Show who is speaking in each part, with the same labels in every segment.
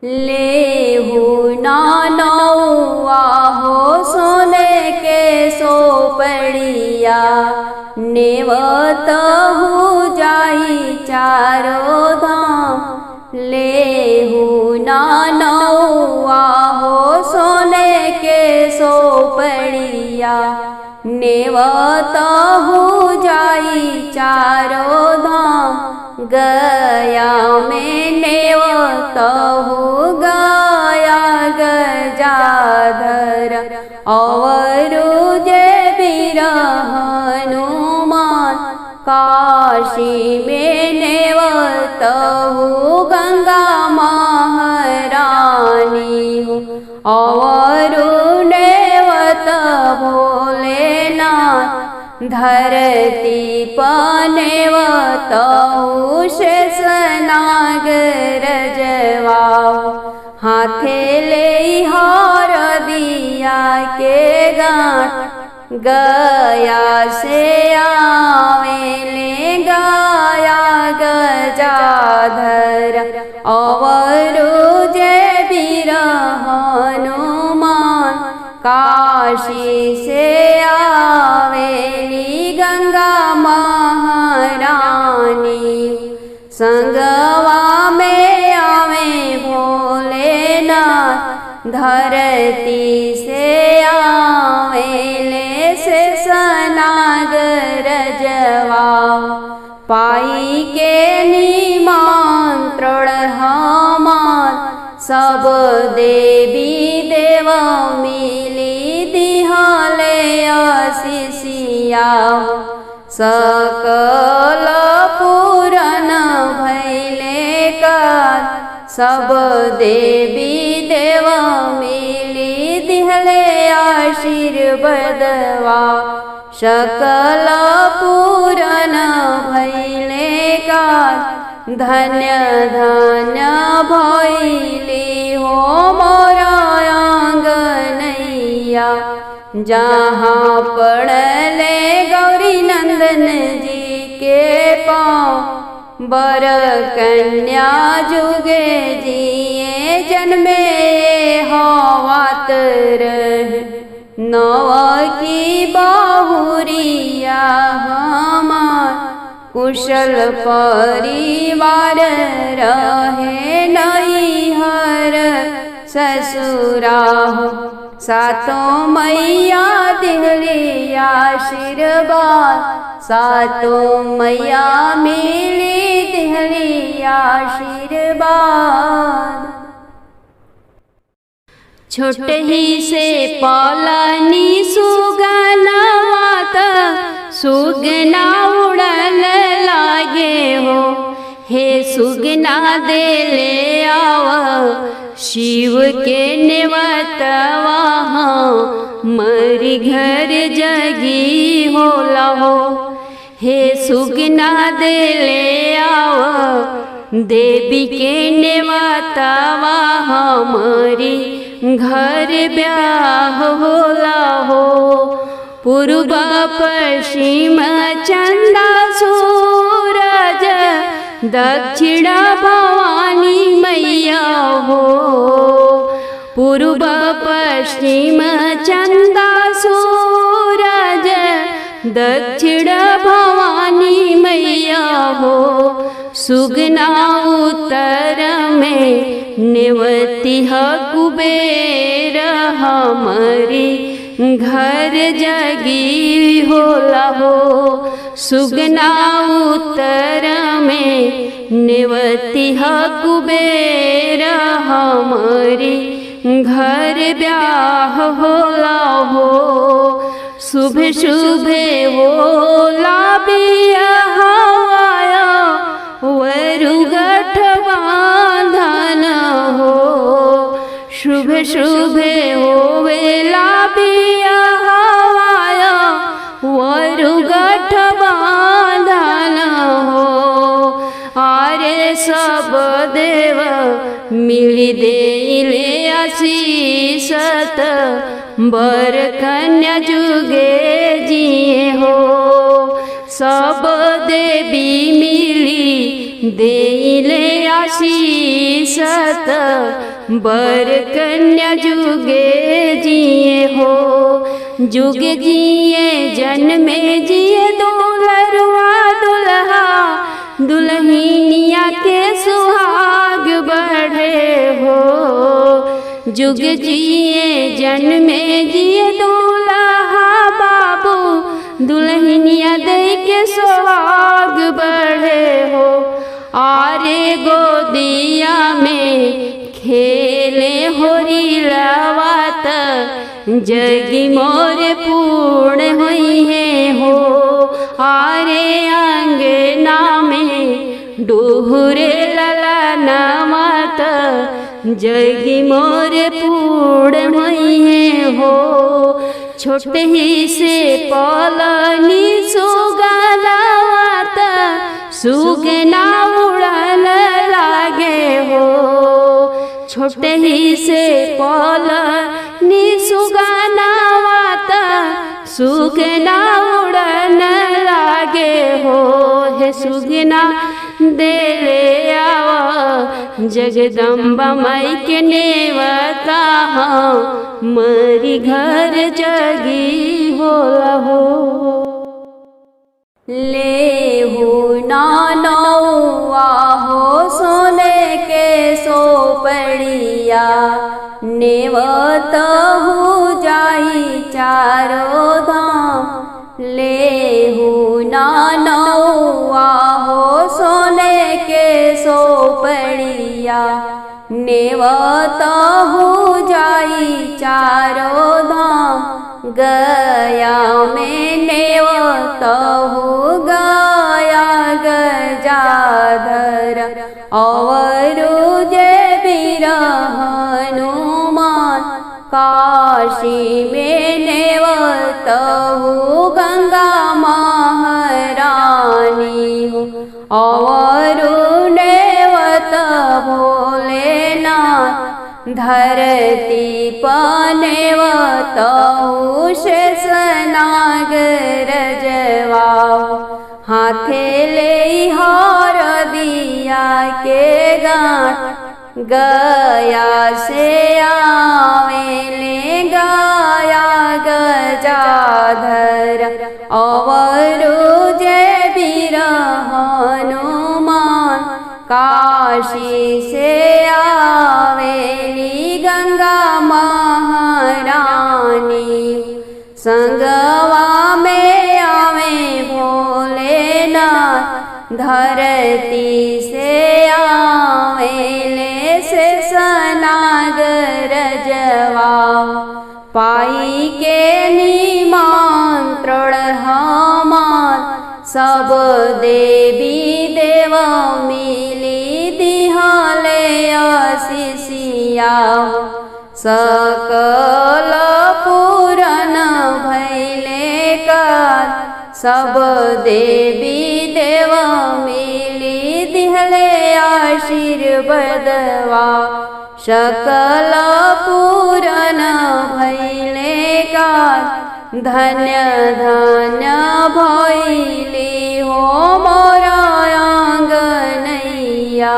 Speaker 1: लेहु नानौआ हो सोने के सोपड़िया, नेवतहु जाई चारो धाम। लेहु नानौआ हो सोने के सोपड़िया, नेवतहु जाई चारो धाम। गया में नेवतहु गया गजाधर, अवरु जे वीर हनुमान। काशी में नेवतहु गंगा महारानी हो, अवरु नेवत भोलेनाथ। धरती पर नेवतहु शेषनाग रजवाओ, हाथे ले हरदिया के गाँठ। गया से आवेले गया गजाधर, अवरु जे वीर हनुमान। काशी से आवेली गंगा महारानी, संगवा में आवे भोलेनाथ। धरती से आवेले शेषनाग रजवाओ, पाई के निमंत्रण हमार। सब देवी देव मिली दिहले आशीषिया, सकल पूरन भैले काल। सब देवी देव मिली दिहले आशीर्वादवा, सकल पूरन भैले काल। धन्य धन्य भैली हो मोरा आंगनैया, जहाँ पड़ले गौरी नंदन जी के पाँव। बर कन्या जुगे जिए जन्मे हवात रहे, नव की बहुरिया हमार। कुशल परिवार रहे नैहर ससुरा हो, सातों मैया दिहली आशीर्वाद। सातों मैया मिली दिहली आशीर्वाद। छोट ही से पालनी सुगनवात, सुगना उड़ल लागे हो। हे सुगना देले आव शिव के नेवतवा, मरी घर जगी होला हो। हे सुगना देले आव देवी के नेवतवा, हमारी घर ब्याह होला हो। पूर्व पश्चिम चंदा सूरज, दक्षिण भवानी मैया हो। पूर्व पश्चिम चंदा सूरज, दक्षिण भवानी मैया हो। सुगना उत्तर में नेवती कुबेर, हमारी घर जगी होला हो। सुगना उत्तर में नेवती कुबेर, हमारी घर ब्याह होला हो। शुभ शुभ होला बियाह आया, वरु गठबंधन हो। शुभ शुभ होवेला बियाह आया, वरु गठबंधन हो। आरे सब देव मिली देले आशीषत, बर कन्या जुगे जिए हो। सब देवी मिली देइले आशीषत बर कन्या जुगे जिए हो। जुगे जिए जन्मे जिए दुलरुआ दुल्हा दुल्हनिया के सुहाग बढ़े हो। जुग जिए जन्मे जिए दुल्हा बाबू दुल्हनिया दे के सुहाग बढ़े हो। आरे गोदिया में खेले होरी लवात जगी मोर पूर्ण हुई है हो। आरे अंगना में डोहरे लला नवात जगी मोर पूर्ण हुई है हो। छोटे ही से पलनी सुगनावत सुगना उड़न लागे हो। छोटे ही से पलनी सुगनावत सुगना उड़न लागे हो। हे सुगना देले आवा जगदम्बा माई के नेवता मरी घर जगी होला हो। ले हो नानौआ हो सोने के सोपड़िया नेवत हो जाई चारो धाम। ले हो नानौआ हो सोने के सोपड़िया नेवत हो जाई चारो धाम। गया में नेवत हो गया गजाधर अवरु जे वीर हनुमान। काशी में नेवत हो गंगा महारानी हो। अवरु नेवत भोलेनाथ धरती पनेवत हो शेषनाग रजवाओ। हाथे ले हर दिया के गांठ गया से आवेले गया गजाधर अवरु जे वीर हनुमान। काशी से आवेली गंगा महारानी। संगवा में आवे भोलेनाथ धरती से आवेले शेषनाग रजवाओ। पाई के निमंत्रण हमार सब देवी देव मिली दिहले आशीषिया। सकल पूरन भैले काल सब देवी देव मिली दिहले आशीर्वादवा। सकल पूरन भैले काल धन्य धन्य भैली हो मोरा आंगनैया।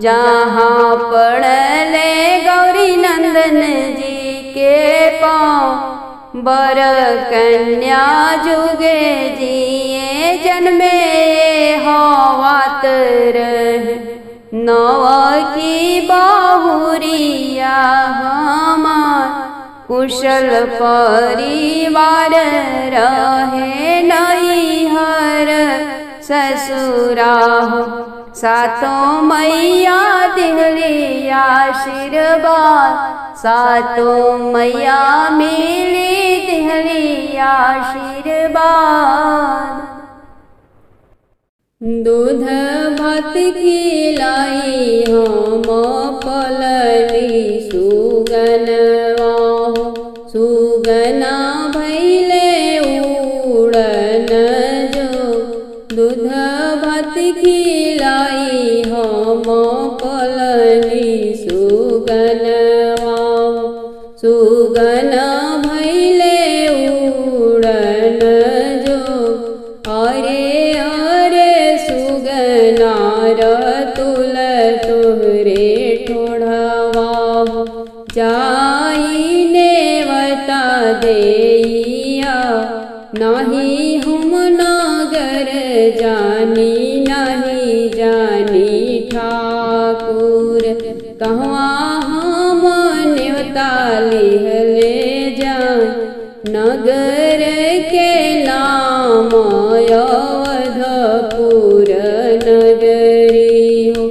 Speaker 1: जहाँ पड़ले गौरी नंदन जी के पाँव बर कन्या जुगे जिए जन्मे हवात रहे। नव की बहुरिया हमार कुशल परिवार रहे नैहर ससुरा हो। सातों मैया दिहली आशीर्वाद सातों मैया मिली दिहली आशीर्वाद। दूध भात खिलाई हम पलली सुगनवा सुगना भैले उड़न जो। दूध भात खिलाई हम पलली सुगनवा सुगना भैले उड़न जो। अरे अरे सुगना जाई नेवता देइया नहीं हम नगर जानी नहीं जानी ठाकुर कहवा हम नेवता लिहले जाई नगर के नाम अवधपुर नगरी हो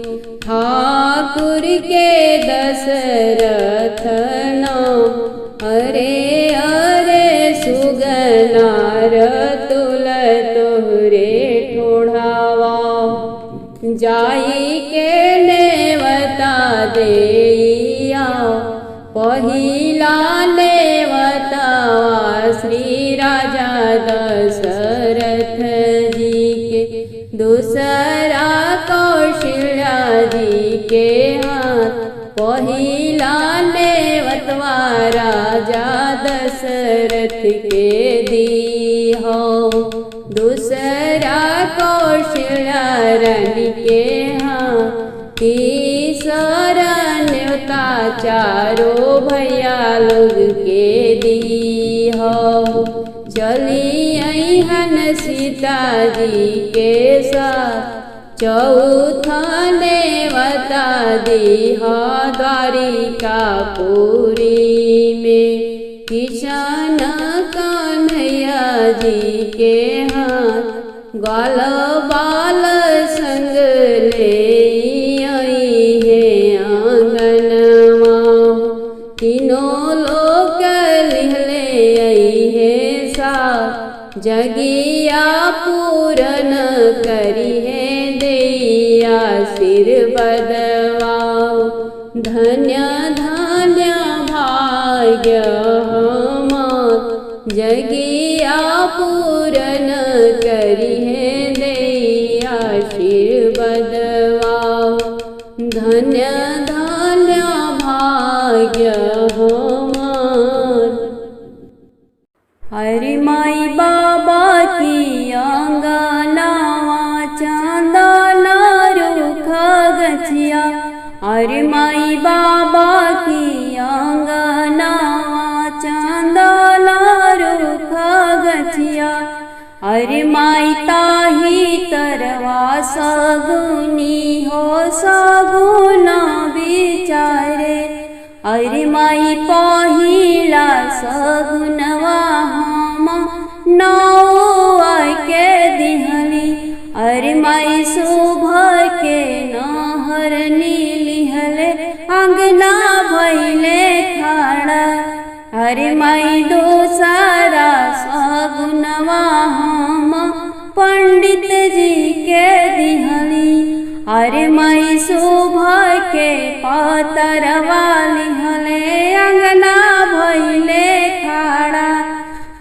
Speaker 1: ठाकुर के दशरथ नाम अरे अरे सुगनार तुल तोहरे ठोढ़ावा जाई के नेवता देइया पहिला नेवता श्री राजा दशरथ जी के दूसरा कौशल्या जी के हाथ पहिला नेवतवा राजा दशरथ के दी हो दूसरा कौशल्या रानी के हाथ तीसरा नेवता चारों भैया लोग के दी हो चली अहन सीता जी के साथ चौथा नेवता दी हो द्वारिकापुरी में किशन कन्हैया जी के हाथ ग्वाल बाल संग ले आई है आंगनवा तीनों लोग लिहले आई है साथ जगिया पूरन करी है देया सिर बदवाओ धन्य धन्य भाग्य हमार जगिया पूरन करी है देया सिर बदवाओ धन्य धन्य भाग्य हमार हरि माई बाबा की आंगनवा चांदन रुख गछिया हरि माई बाबा की आंगनवा चांदन रुख गछिया हरि माई ताही तरवा सगुनी हो सगुना बिचारे हरि माई पहिला सगुनवा हम नौआ के दिहली हरि माई सुबह के नहर नीलिहले अंगना भैले खाड़ा हरि माई दोसारा सगुनवा हम पंडित जी के दिहली हरि माई सुबह के पातरवा लिहले अंगना भैले खाड़ा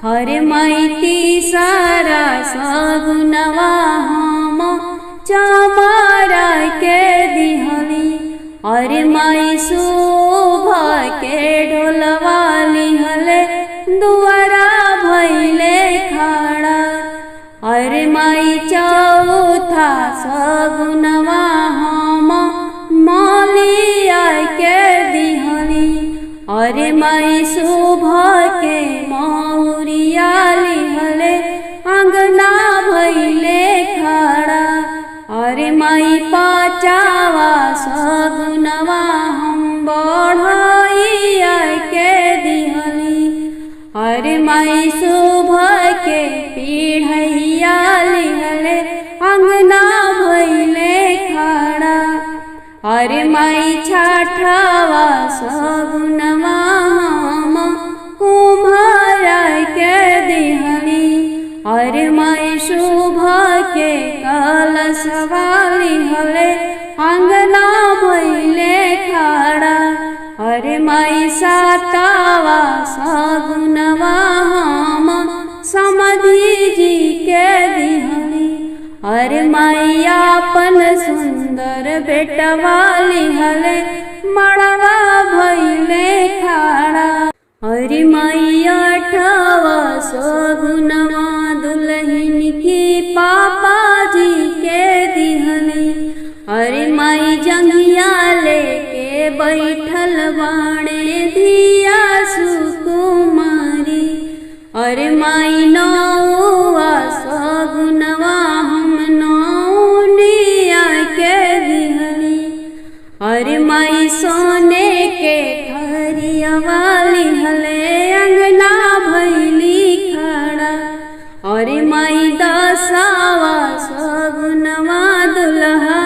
Speaker 1: हरि माई तीसरा सगुनवा हम चमारा के दिहली हरि माई सुबह के ढोलवा लिहले दुआरा भैले खाड़ा हरि माई चौथा सगुनवा हम मालिया के दिहली हरि माई सुबह के मौरिया लिहले अंगना भैले खाड़ा हरि माई पाचावा सगुनवा हम बढ़ाइया के दिहली हरि माई सुबह के पीढ़ैया लिहले अंगना भैले खाड़ा हरि माई छठवा सगुनवा हम कुम्हारा के दिहली हरि माई सुबह के कलशवा लिहले अंगना भैले खाड़ा हरि माई सातवा सगुनवा हम समधि जी के दिहली हरि माई आपन सुंदर बेटवा लिहले मड़वा भैले खाड़ा हरि माई आठवा सगुनवा दुल्हन की पापा जी के दिहली हरि माई जंगिया लेके बैठल बाणे धिया सुकुमारी। अरे माई नौआ सगुनवा हम नौनिया के दिहली। अरे माई सोने के थरिया वाली हले अंगना भैली खड़ा। अरे माई दसावा सगुनवा दुल्हा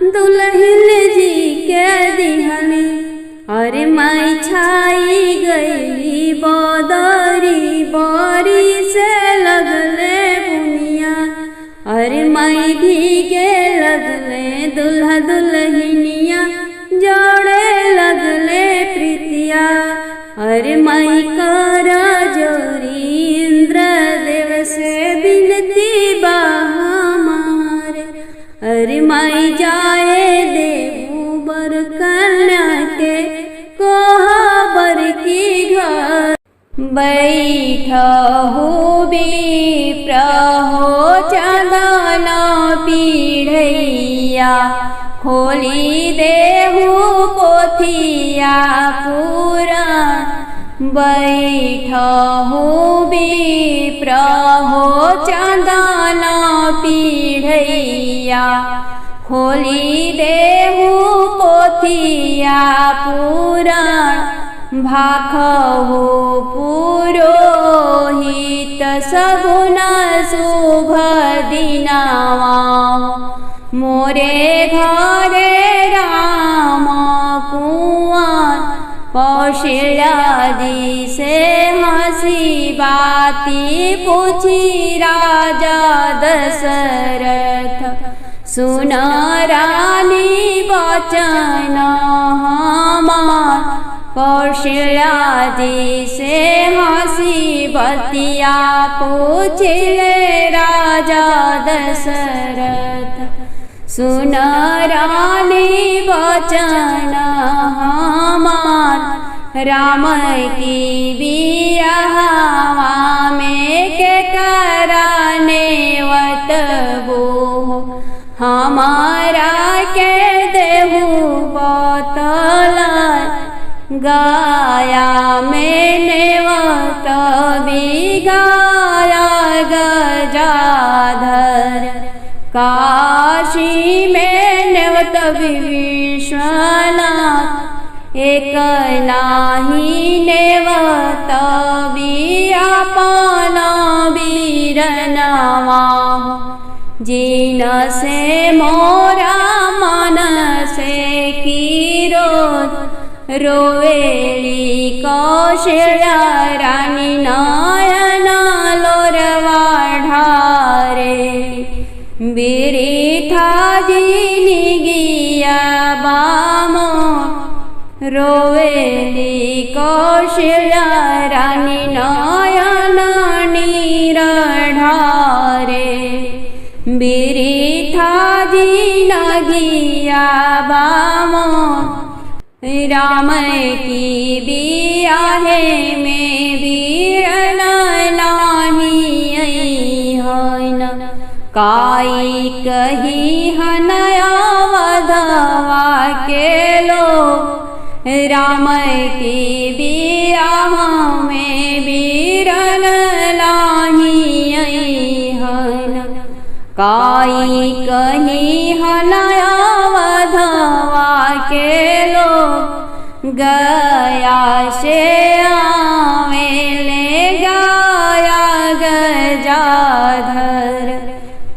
Speaker 1: दुल्हन जी के दिहली। अरे माई छाई गईली बदरी बरी से लगले बुनिया। अरे माई भीगे लगले दुल्हा दुल्हनिया जोड़े लगले प्रीतिया। अरे माई कर जोरी इंद्र देव से बिनती बा हमारे। अरे माई जाए देवू बर कन्या के कोहबर की घर। बैठहु विप्र हो चंदन पीढ़ैया। खोली देहु पोथिया पुराण। बैठहु विप्र हो चंदन पीढ़ैया। खोली देहु पोथिया पुराण। भाखहु पुरोहित सगुन शुभ दिनवा। मोरे घरे राम कुंवर कौशल्यादि से हंसी बाती पूछी राजा दशरथ। सुन रानी वचन हमार। कौशल्यादि से हंसी बतिया पूछले राजा दशरथ। सुन रानी वचन हमार। राम की बियाहवा में के कराने वतबो। हमारा के देहु बतला गाया में नेवत बिगाया गजाधर। काशी में नेवत विश्वनाथ। एक नाही नेवत बियापन बीरनवा। जिन से मोरा मन से कीरोध। रोवेली कौशल्या रानी नयन लोरवा ढारे। बिरिथा जिनी गिया बामो। रोवेली कौशल्या रानी नयन नीर ढारे। बिरिथा जिन गिया बामो। राम की बियाहे में बीरन नाही हन। काई कही हनया वधवा के लो। राम की बियाह में बीरन नाही हन। काई कही हनया वधवा के लो। गया से आवेले गाया गजाधर।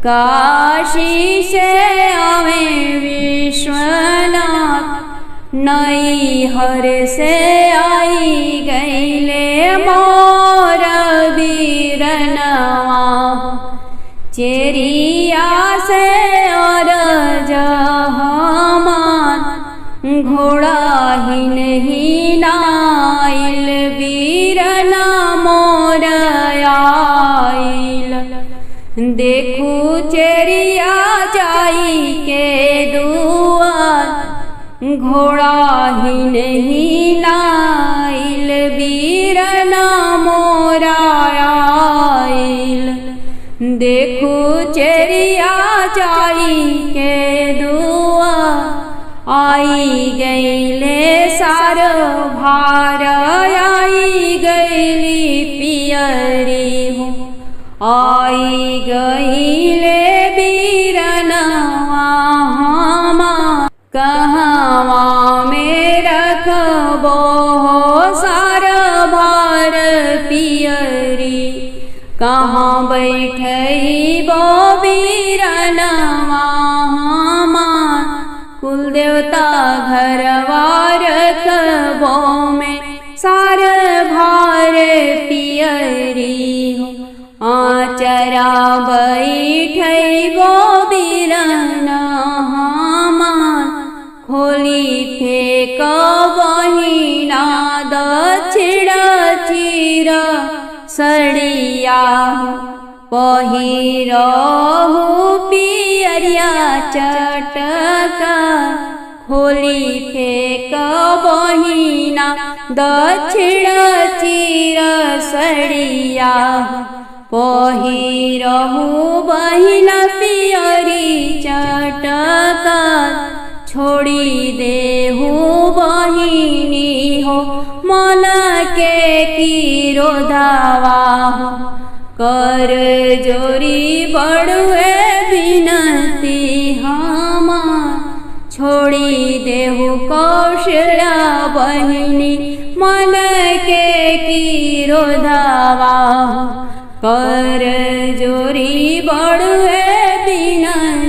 Speaker 1: काशी से आवे विश्वनाथ। नैहर से आई गईले मोर बीरनवा। चेरिया से और जहमान। घोड़ा ही नहीं नाइल बीरना मोर आइल। देखू चेरिया जाई के दुआर। घोड़ा ही नहीं नाइल बीरना मोर आइल। देखू चेरिया जाई के दुआर। आई गईले सार भार आई गईली पियरी हो, आई गईले बीरनवा हमार, कहवा में रखबो सार भार पियरी, कहाँ बैठइबो बीरनवा हमार, कुल देवता घरवा रखबो में सार भार पियरी हो, आचरा बैठइबो बीरना हमार, खोली फेंकबही ना दक्षिण चिर सड़िया, पहिरहु पियरिया चटका, खोली फेंकबही ना दक्षिण चिर सड़िया, पहिरहु बहिन पियरी चटका, छोड़ी देहु बहिनी हो मन के किरोधावा हो, कर जोरी बड़ुए बिनती हमार, छोड़ी देहु कौशल्या बहिनी मन के किरोधावा हो, कर जोरी बड़ुए बिनती।